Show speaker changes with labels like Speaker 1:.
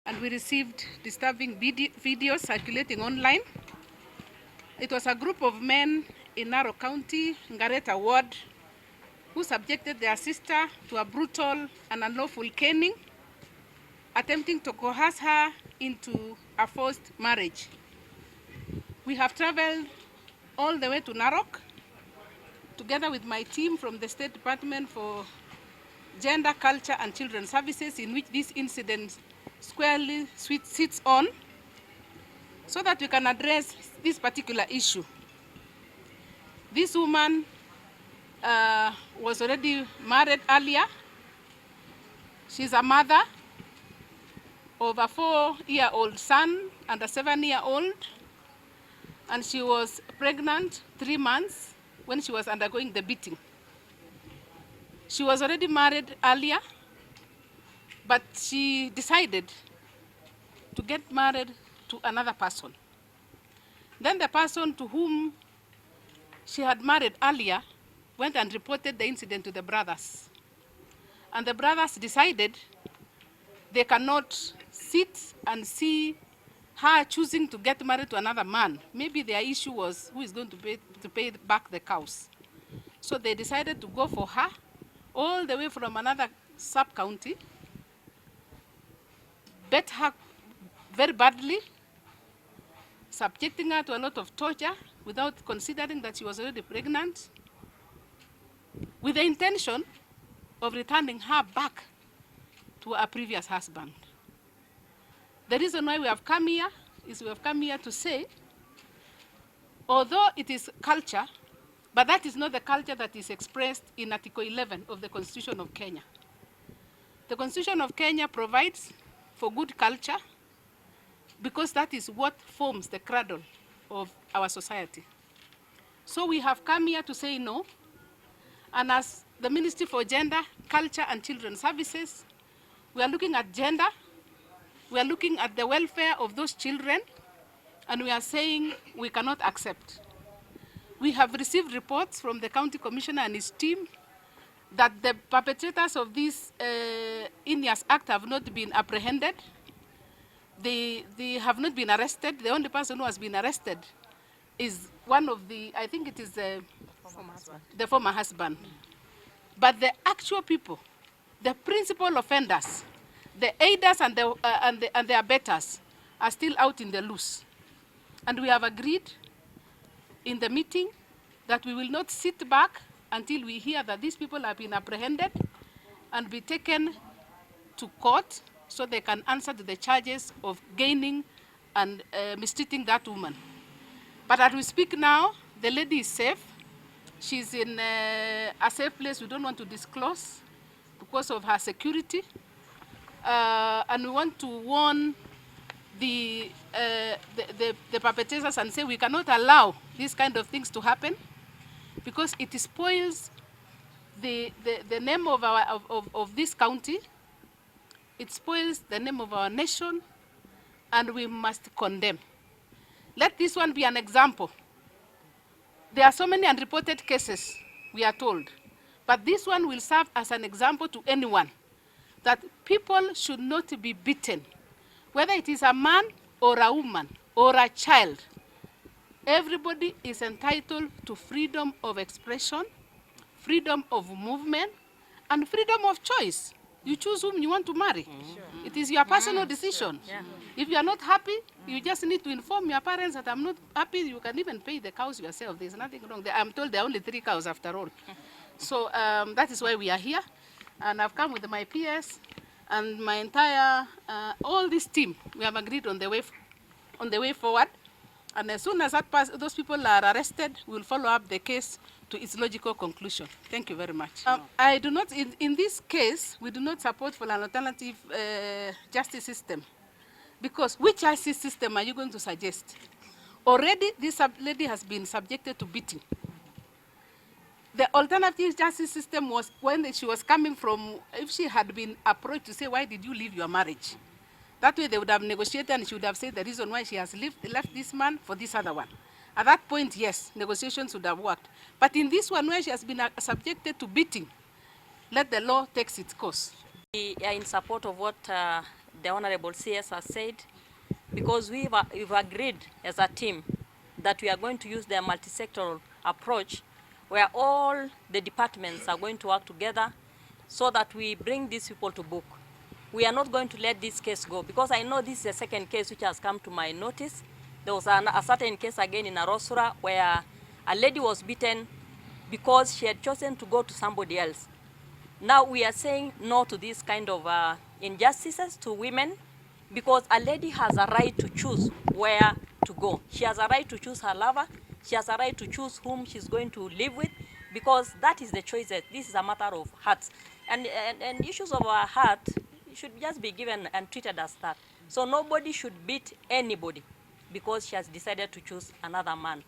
Speaker 1: and we received disturbing videos circulating online. It was a group of men in Narok County, Ngareta Ward, who subjected their sister to a brutal and unlawful caning, attempting to coerce her into a forced marriage. We have traveled all the way to Narok, together with my team from the State Department for Gender, Culture and Children's Services, in which this incident squarely sits on, so that we can address this particular issue. This woman was already married earlier. She's a mother of a 4-year-old son and a 7-year-old, and she was pregnant 3 months when she was undergoing the beating. She was already married earlier, but she decided to get married to another person. Then the person to whom she had married earlier went and reported the incident to the brothers. And the brothers decided they cannot sit and see her choosing to get married to another man. Maybe their issue was who is going to pay back the cows. So they decided to go for her all the way from another sub-county, beat her very badly, subjecting her to a lot of torture without considering that she was already pregnant, with the intention of returning her back to her previous husband. The reason why we have come here is we have come here to say, although it is culture, but that is not the culture that is expressed in Article 11 of the Constitution of Kenya. The Constitution of Kenya provides for good culture because that is what forms the cradle of our society. So we have come here to say no, and as the Ministry for Gender, Culture and Children's Services, we are looking at gender, we are looking at the welfare of those children, and we are saying we cannot accept. We have received reports from the County Commissioner and his team that the perpetrators of this heinous act have not been apprehended. They have not been arrested. The only person who has been arrested is one of the, I think it is the former husband. But the actual people, the principal offenders, the aiders and the abettors are still out in the loose. And we have agreed in the meeting that we will not sit back until we hear that these people have been apprehended and be taken to court so they can answer to the charges of gaining and mistreating that woman. But as we speak now, the lady is safe. She's in a safe place we don't want to disclose because of her security. And we want to warn the perpetrators and say we cannot allow these kind of things to happen because it spoils the name of this county, it spoils the name of our nation, and we must condemn. Let this one be an example. There are so many unreported cases, we are told, but this one will serve as an example to anyone that people should not be beaten. Whether it is a man or a woman or a child, everybody is entitled to freedom of expression, freedom of movement, and freedom of choice. You choose whom you want to marry. Sure. It is your personal decision. Sure. Yeah. If you are not happy, you just need to inform your parents that I'm not happy. You can even pay the cows yourself. There's nothing wrong. I'm told there are only 3 cows after all. So that is why we are here. And I've come with my PS and my entire, all this team. We have agreed on the way forward. And as soon as those people are arrested, we'll follow up the case to its logical conclusion. Thank you very much. I do not, in this case, we do not support for an alternative justice system. Because which justice system are you going to suggest? Already, this lady has been subjected to beating. The alternative justice system was when she was coming from, if she had been approached to say, why did you leave your marriage? That way they would have negotiated and she would have said the reason why she has left this man for this other one. At that point, yes, negotiations would have worked. But in this one where she has been subjected to beating, let the law take its course.
Speaker 2: We are in support of what the Honorable CS has said, because we've agreed as a team that we are going to use the multi-sectoral approach where all the departments are going to work together so that we bring these people to book. We are not going to let this case go, because I know this is a second case which has come to my notice. There was a certain case again in Arosura where a lady was beaten because she had chosen to go to somebody else. Now we are saying no to this kind of injustices to women, because a lady has a right to choose where to go. She has a right to choose her lover. She has a right to choose whom she's going to live with, because that is the choice. That this is a matter of hearts. And issues of our heart should just be given and treated as that. So nobody should beat anybody because she has decided to choose another man.